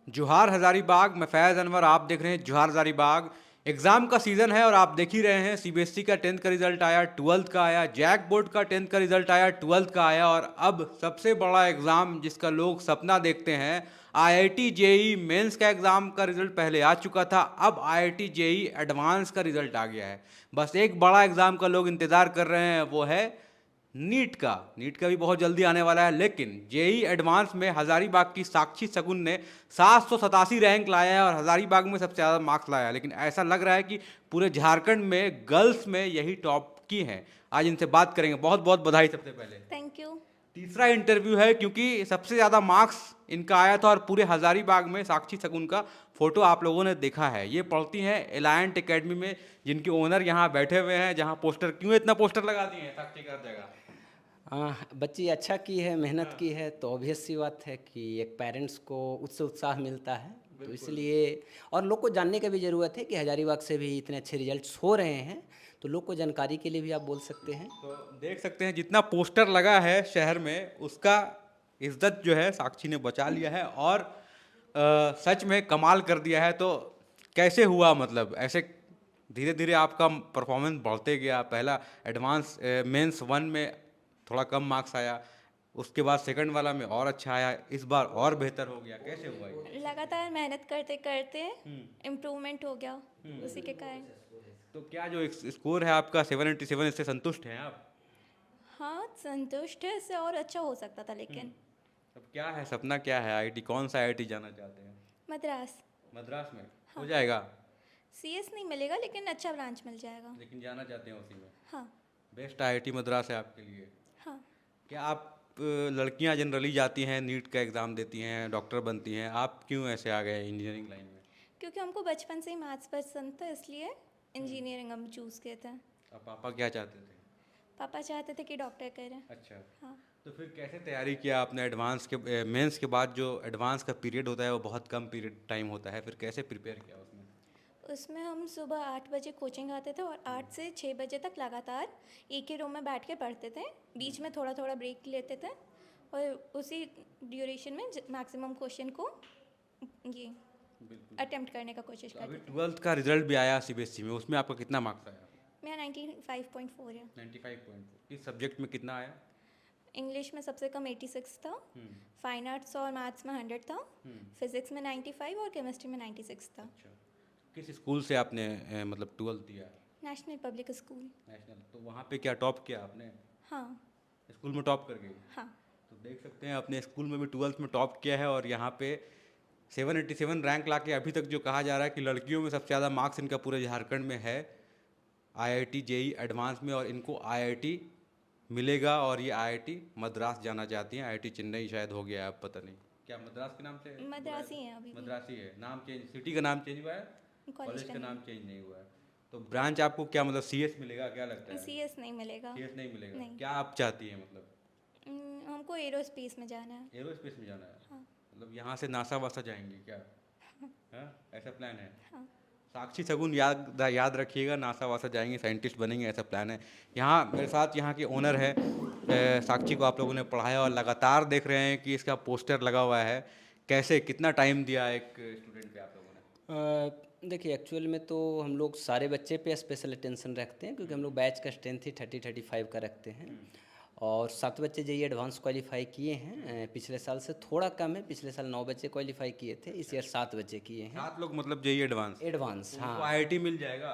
जोहार हज़ारीबाग, मैं फैज़ अनवर, आप देख रहे हैं जोहार हज़ारीबाग। एग्ज़ाम का सीज़न है और आप देख ही रहे हैं, सीबीएसई का 10th का रिज़ल्ट आया, 12th का आया, जैक बोर्ड का 10th का रिज़ल्ट आया, 12th का आया और अब सबसे बड़ा एग्ज़ाम जिसका लोग सपना देखते हैं, आईआईटी जेईई मेंस का एग्ज़ाम का रिज़ल्ट पहले आ चुका था, अब आईआईटी जेईई एडवांस का रिज़ल्ट आ गया है। बस एक बड़ा एग्ज़ाम का लोग इंतज़ार कर रहे हैं, वो है नीट का भी बहुत जल्दी आने वाला है। लेकिन जेई एडवांस में हज़ारीबाग की साक्षी शगुन ने 787 रैंक लाया है और हज़ारीबाग में सबसे ज़्यादा मार्क्स लाया है। लेकिन ऐसा लग रहा है कि पूरे झारखंड में गर्ल्स में यही टॉप की हैं। आज इनसे बात करेंगे। बहुत बहुत बधाई सबसे पहले। Thank you. तीसरा इंटरव्यू है क्योंकि सबसे ज़्यादा मार्क्स इनका आया था और पूरे हज़ारीबाग में साक्षी शगुन का फोटो आप लोगों ने देखा है। ये पढ़ती हैं एलायंट एकेडमी में, जिनके ओनर यहाँ बैठे हुए हैं, जहाँ पोस्टर क्यों इतना पोस्टर लगा दिए हैं साक्षी का हर जगह। बच्ची अच्छा की है, मेहनत की है, तो ऑब्वियस सी बात है कि एक पेरेंट्स को उससे उत्साह मिलता है। तो इसलिए और लोग को जानने का भी ज़रूरत है कि हजारीबाग से भी इतने अच्छे रिजल्ट्स हो रहे हैं, तो लोग को जानकारी के लिए भी आप बोल सकते हैं। तो देख सकते हैं जितना पोस्टर लगा है शहर में, उसका इज्जत जो है साक्षी ने बचा लिया है और सच में कमाल कर दिया है। तो कैसे हुआ, मतलब ऐसे धीरे धीरे आपका परफॉर्मेंस बढ़ते गया। पहला एडवांस मेंस 1 में थोड़ा कम मार्क्स आया, उसके बाद सेकंड वाला में और अच्छा आया, इस बार और बेहतर हो गया। कैसे हुआ ये? लगातार मेहनत करते करते इम्प्रूवमेंट हो गया उसी के कारण। तो क्या जो स्कोर है आपका 787, इससे संतुष्ट हैं आप? हाँ, संतुष्ट है, इससे और अच्छा हो सकता था लेकिन। अब क्या है, सपना क्या है? आईआईटी, कौन सा आईआईटी जाना चाहते हैं? मद्रास। मद्रास में हो हाँ। जाएगा, सीएस नहीं मिलेगा लेकिन अच्छा ब्रांच मिल जाएगा। लेकिन जाना चाहते हैं उसी में। हाँ। बेस्ट आईआईटी मद्रास है आपके लिए। हाँ। क्या आप लड़कियां जनरली जाती हैं, नीट का एग्ज़ाम देती हैं, डॉक्टर बनती हैं, आप क्यों ऐसे आ गए इंजीनियरिंग लाइन में? क्योंकि हमको बचपन से ही मैथ्स पसंद था, इसलिए इंजीनियरिंग हम चूज़ किए थे। अब पापा क्या चाहते थे? पापा चाहते थे कि डॉक्टर करें। अच्छा। हाँ। तो फिर कैसे तैयारी किया आपने? एडवांस के मेंस के बाद जो एडवांस का पीरियड होता है वो बहुत कम पीरियड टाइम होता है, फिर कैसे प्रिपेयर किया उसमें? उसमें हम सुबह 8 बजे कोचिंग आते थे और 8 से 6 बजे तक लगातार एक ही रूम में बैठ के पढ़ते थे। बीच में थोड़ा थोड़ा ब्रेक लेते थे और उसी ड्यूरेशन में मैक्सिमम क्वेश्चन को ये बिल्कुल। अटेम्प्ट करने का कोशिश तो अभी करते थे। 12th का रिजल्ट भी आया सीबीएसई में, उसमें आपका कितना मार्क्स आया? मेरा 95.4 है। 95.4। किस सब्जेक्ट में कितना आया? इंग्लिश में सबसे कम 86 था, हम्म। फाइन आर्ट्स और मैथ्स में 100 था, फिजिक्स में 95 और केमिस्ट्री में 96 था। अच्छा। किस स्कूल से आपने मतलब 12th दिया? National public school. नेशनल। तो वहाँ पे क्या टॉप किया आपने? हाँ। स्कूल में टॉप कर गई? हाँ। तो देख सकते हैं अपने स्कूल में भी 12th में टॉप किया है और यहाँ पे 787 रैंक लाके अभी तक जो कहा जा रहा है कि लड़कियों में सबसे ज़्यादा मार्क्स इनका पूरे झारखंड में है आईआईटी जेई एडवांस में, और इनको आईआईटी मिलेगा और ये आईआईटी मद्रास जाना चाहती हैं। आईआईटी चेन्नई शायद हो गया है, अब पता नहीं क्या मद्रास के नाम से मद्रासी हैं अभी भी। मद्रासी है नाम चेंज, सिटी का नाम चेंज हुआ है, कॉलेज कॉलेज का का नाम नहीं। चेंज नहीं हुआ है। तो ब्रांच आपको क्या मतलब सीएस मिलेगा, क्या लगता है? सीएस नहीं मिलेगा। सीएस नहीं मिलेगा? नहीं। क्या आप चाहती हैं मतलब? हमको एरोस्पेस में जाना है। एरोस्पेस में जाना है? हाँ। मतलब यहाँ से नासा वासा जाएंगे क्या? हाँ, ऐसा प्लान है? हाँ। साक्षी शगुन, याद रखिएगा, नासा वासा जाएंगे, साइंटिस्ट बनेंगे, ऐसा प्लान है। यहाँ मेरे साथ यहाँ के ओनर है, साक्षी को आप लोगों ने पढ़ाया और लगातार देख रहे हैं कि इसका पोस्टर लगा हुआ है। कैसे, कितना टाइम दिया एक स्टूडेंट पे आप लोगों ने? देखिए, एक्चुअल में तो हम लोग सारे बच्चे पे स्पेशल अटेंशन रखते हैं, क्योंकि हम लोग बैच का स्ट्रेंथ ही 30-35 का रखते हैं। और 7 बच्चे जेईई एडवांस क्वालिफाई किए हैं। पिछले साल से थोड़ा कम है, पिछले साल 9 बच्चे क्वालिफाई किए थे, इस ईयर 7 बच्चे किए हैं 7 लोग मतलब जेई एडवांस? एडवांस। उनको हाँ। आईआईटी मिल जाएगा?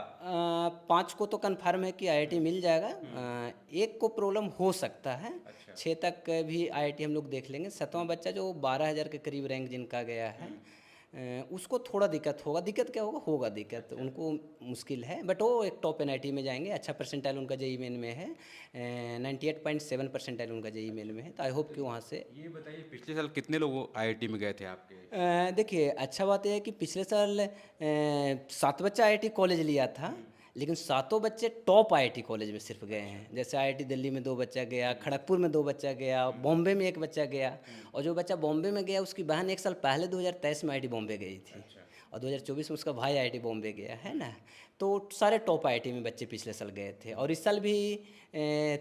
5 को तो कन्फर्म है कि आईआईटी मिल जाएगा। एक को प्रॉब्लम हो सकता है। अच्छा। 6 तक भी आईआईटी हम लोग देख लेंगे। 7वां बच्चा जो 12,000 के करीब रैंक जिनका गया है, उसको थोड़ा दिक्कत होगा। दिक्कत क्या होगा? होगा दिक्कत। उनको मुश्किल है, बट वो एक टॉप एनआईटी में जाएंगे। अच्छा परसेंटाइल उनका जेईई मेन में है, 98.7 परसेंटाइल उनका जेईई मेन में है, तो आई होप कि वहाँ से। ये बताइए, पिछले साल कितने लोग आईआईटी में गए थे आपके? देखिए, अच्छा बात यह है कि पिछले साल 7 बच्चा आईआईटी कॉलेज लिया था, लेकिन सातों बच्चे टॉप आईआईटी कॉलेज में सिर्फ गए हैं। जैसे आईआईटी दिल्ली में 2 बच्चा गया, खड़गपुर में 2 बच्चा गया, बॉम्बे में 1 बच्चा गया। और जो बच्चा बॉम्बे में गया उसकी बहन 1 साल पहले 2023 में आईआईटी बॉम्बे गई थी, और 2024 में उसका भाई आईआईटी बॉम्बे गया है ना। तो सारे टॉप आईआईटी में बच्चे पिछले साल गए थे। और इस साल भी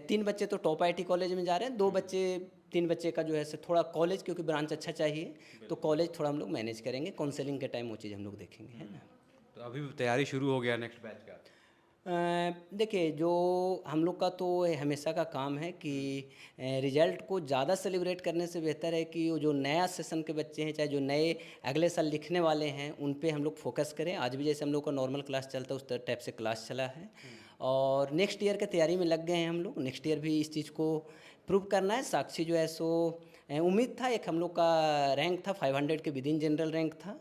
3 बच्चे तो टॉप आईआईटी कॉलेज में जा रहे हैं, 2 बच्चे 3 बच्चे का जो है से थोड़ा कॉलेज, क्योंकि ब्रांच अच्छा चाहिए, तो कॉलेज थोड़ा हम लोग मैनेज करेंगे, काउंसलिंग के टाइम वो चीज़ हम लोग देखेंगे, है ना। तो अभी तैयारी शुरू हो गया नेक्स्ट बैच का? देखिए, जो हम लोग का तो ये हमेशा का काम है कि रिजल्ट को ज़्यादा सेलिब्रेट करने से बेहतर है कि वो जो नया सेशन के बच्चे हैं, चाहे जो नए अगले साल लिखने वाले हैं, उन पे हम लोग फोकस करें। आज भी जैसे हम लोग का नॉर्मल क्लास चलता है, उस टाइप से क्लास चला है, और नेक्स्ट ईयर की तैयारी में लग गए हैं हम लोग। नेक्स्ट ईयर भी इस चीज़ को प्रूव करना है। साक्षी जो है सो उम्मीद था, एक हम लोग का रैंक था 500 के विद इन जनरल रैंक था।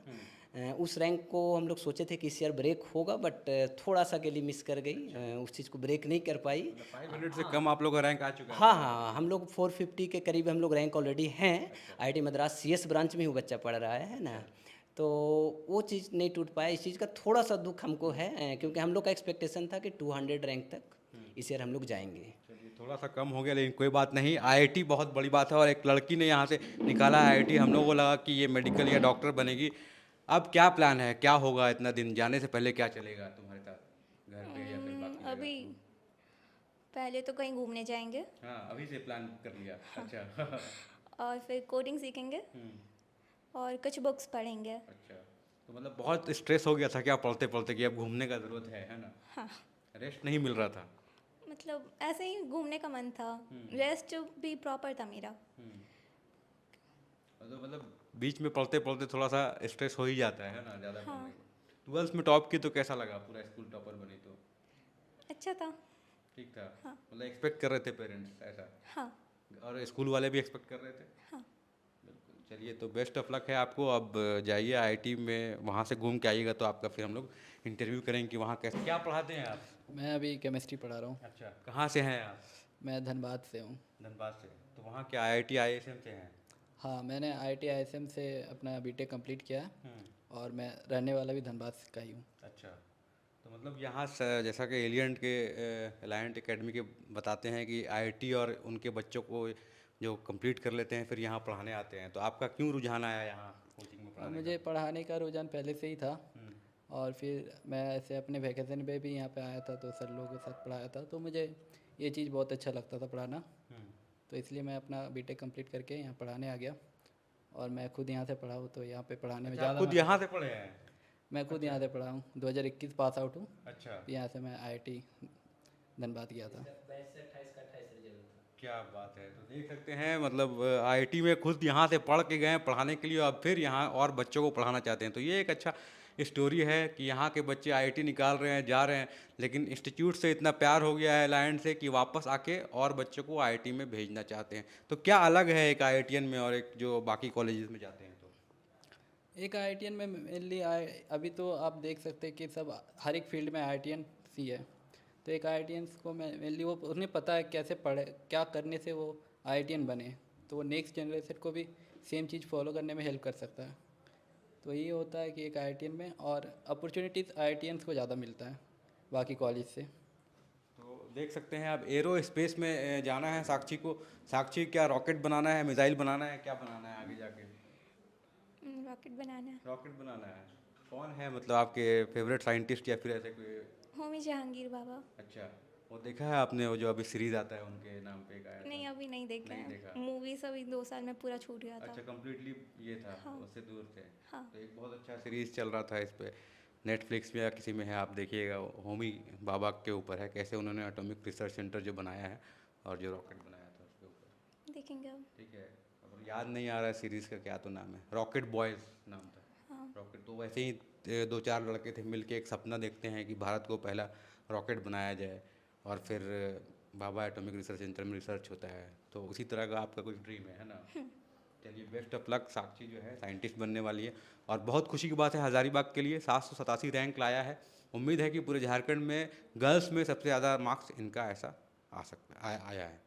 उस रैंक को हम लोग सोचे थे कि इस ईयर ब्रेक होगा, बट थोड़ा सा के लिए मिस कर गई, उस चीज़ को ब्रेक नहीं कर पाई। 500 से कम आप लोग का रैंक आ चुका है? हाँ हाँ, हम लोग 450 के करीब हम लोग रैंक ऑलरेडी हैं। आईआईटी मद्रास सीएस ब्रांच में ही वो बच्चा पढ़ रहा है ना, तो वो चीज़ नहीं टूट पाया। इस चीज़ का थोड़ा सा दुख हमको है, क्योंकि हम लोग का एक्सपेक्टेशन था कि 200 रैंक तक इस ईयर हम लोग जाएंगे। चलिए, थोड़ा सा कम हो गया, लेकिन कोई बात नहीं। आईआईटी बहुत बड़ी बात है, और एक लड़की ने यहाँ से निकाला है आईआईटी। हम लोगों को लगा कि ये मेडिकल या डॉक्टर बनेगी। अब क्या प्लान है, क्या होगा? इतना दिन जाने से पहले क्या चलेगा तुम्हारे साथ घर पे या फिर बाकी अभी जगह? पहले तो कहीं घूमने जाएंगे हाँ, अभी से प्लान कर लिया? अच्छा। और फिर कोडिंग सीखेंगे और कुछ बुक्स पढ़ेंगे। अच्छा, तो मतलब बहुत स्ट्रेस हो गया था क्या पढ़ते पढ़ते कि अब घूमने का ज़रूरत है ना? हाँ, रेस्ट नहीं मिल रहा था? मतलब ऐसे ही घूमने का मन था, रेस्ट भी प्रॉपर था मेरा। तो मतलब बीच में पढ़ते पढ़ते थोड़ा सा स्ट्रेस हो ही जाता है ना, ज़्यादा हाँ। पढ़ने को। 12th में टॉप की तो कैसा लगा? पूरा स्कूल टॉपर बनी तो अच्छा था। ठीक था? हाँ। मतलब एक्सपेक्ट कर रहे थे पेरेंट्स ऐसा? हाँ। और स्कूल वाले भी एक्सपेक्ट कर रहे थे? हाँ। बिल्कुल। चलिए, तो बेस्ट ऑफ लक है आपको। अब जाइए आईआईटी में, वहाँ से घूम के आइएगा तो आपका फिर हम लोग इंटरव्यू करेंगे कि वहाँ कैसे क्या पढ़ाते हैं आप? मैं अभी केमिस्ट्री पढ़ा रहा हूँ। अच्छा, कहाँ से हैं आप? मैं धनबाद से हूँ। धनबाद से। तो वहाँ क्या आईआईटी आईएसएम से हैं? हाँ, मैंने आईआईटी आईएसएम से अपना बीटेक कंप्लीट किया है, और मैं रहने वाला भी धनबाद का ही हूँ। अच्छा, तो मतलब यहाँ जैसा कि एलियंट के एलायंट एकेडमी के बताते हैं कि आईआईटी और उनके बच्चों को जो कंप्लीट कर लेते हैं फिर यहाँ पढ़ाने आते हैं, तो आपका क्यों रुझान आया यहाँ कोचिंग में और पढ़ाने मुझे पढ़ाने का रुझान पहले से ही था, का? और फिर मैं ऐसे अपने वैकेशन पे भी यहाँ पे आया था, तो सर लोगों के साथ पढ़ाया था, तो मुझे ये चीज़ बहुत अच्छा लगता था पढ़ाना, तो इसलिए मैं अपना बीटेक कंप्लीट करके यहाँ पढ़ाने आ गया। और मैं खुद यहाँ से पढ़ा हूँ, तो यहाँ पे पढ़ाने में अच्छा, आप ज़्यादा खुद यहाँ से पढ़े हैं? मैं खुद यहाँ से पढ़ा हूँ। 2021 पास आउट हूँ। अच्छा, यहाँ से मैं आईआईटी धनबाद गया था। क्या बात है। तो देख सकते हैं, मतलब आईआईटी में खुद यहाँ से पढ़ के गए हैं पढ़ाने के लिए, और फिर यहाँ और बच्चों को पढ़ाना चाहते हैं। तो ये एक अच्छा स्टोरी है कि यहाँ के बच्चे आईआईटी निकाल रहे हैं, जा रहे हैं, लेकिन इंस्टीट्यूट से इतना प्यार हो गया है लायन से कि वापस आके और बच्चों को आईआईटी में भेजना चाहते हैं। तो क्या अलग है एक आईआईटीएन में और एक जो बाकी कॉलेजेस में जाते हैं? तो एक आईआईटीएन में मेनली अभी तो आप देख सकते हैं कि सब हर एक फील्ड में आईआईटीएन सी है, तो एक आईआईटीएन्स को मेनली वो उन्हें पता है कैसे पढ़े, क्या करने से वो आईआईटीएन बने, तो वो नेक्स्ट जनरेशन को भी सेम चीज़ फॉलो करने में हेल्प कर सकता है। तो ये होता है कि एक आईआईटीएन में, और अपॉर्चुनिटीज़ आईआईटीएन्स को ज़्यादा मिलता है बाकी कॉलेज से। तो देख सकते हैं, अब एरो स्पेस में जाना है साक्षी को। साक्षी, क्या रॉकेट बनाना है, मिसाइल बनाना है, क्या बनाना है आगे जाके? रॉकेट बनाना है। रॉकेट बनाना है। कौन है मतलब आपके फेवरेट साइंटिस्ट या फिर ऐसे कोई? होमी जहांगीर बाबा। अच्छा, वो देखा है आपने, वो जो अभी सीरीज आता है उनके नाम पे एक आया था? नहीं, अभी नहीं देखे नहीं हैं। देखा। मूवीज अभी 2 साल में पूरा छूट गया था। अच्छा, कम्प्लीटली ये था, हाँ। उससे दूर थे। हाँ। तो एक बहुत अच्छा सीरीज चल रहा था इस पे, नेटफ्लिक्स में या किसी में है, आप देखिएगा। होमी बाबा के ऊपर है, कैसे उन्होंने एटॉमिक रिसर्च सेंटर जो बनाया है और जो रॉकेट बनाया था उसके ऊपर। देखेंगे अब। ठीक है, अब याद नहीं आ रहा है सीरीज़ का क्या तो नाम है, रॉकेट बॉयज़ नाम था। हाँ। रॉकेट, तो वैसे ही 2-4 लड़के थे मिलके एक सपना देखते हैं कि भारत को पहला रॉकेट बनाया जाए, और फिर बाबा एटॉमिक रिसर्च सेंटर में रिसर्च होता है। तो उसी तरह का आपका कुछ ड्रीम है ना? चलिए, बेस्ट ऑफ लक। साक्षी जो है साइंटिस्ट बनने वाली है, और बहुत खुशी की बात है हज़ारीबाग के लिए 787 रैंक लाया है। उम्मीद है कि पूरे झारखंड में गर्ल्स में सबसे ज़्यादा मार्क्स इनका ऐसा आ सकता आया है।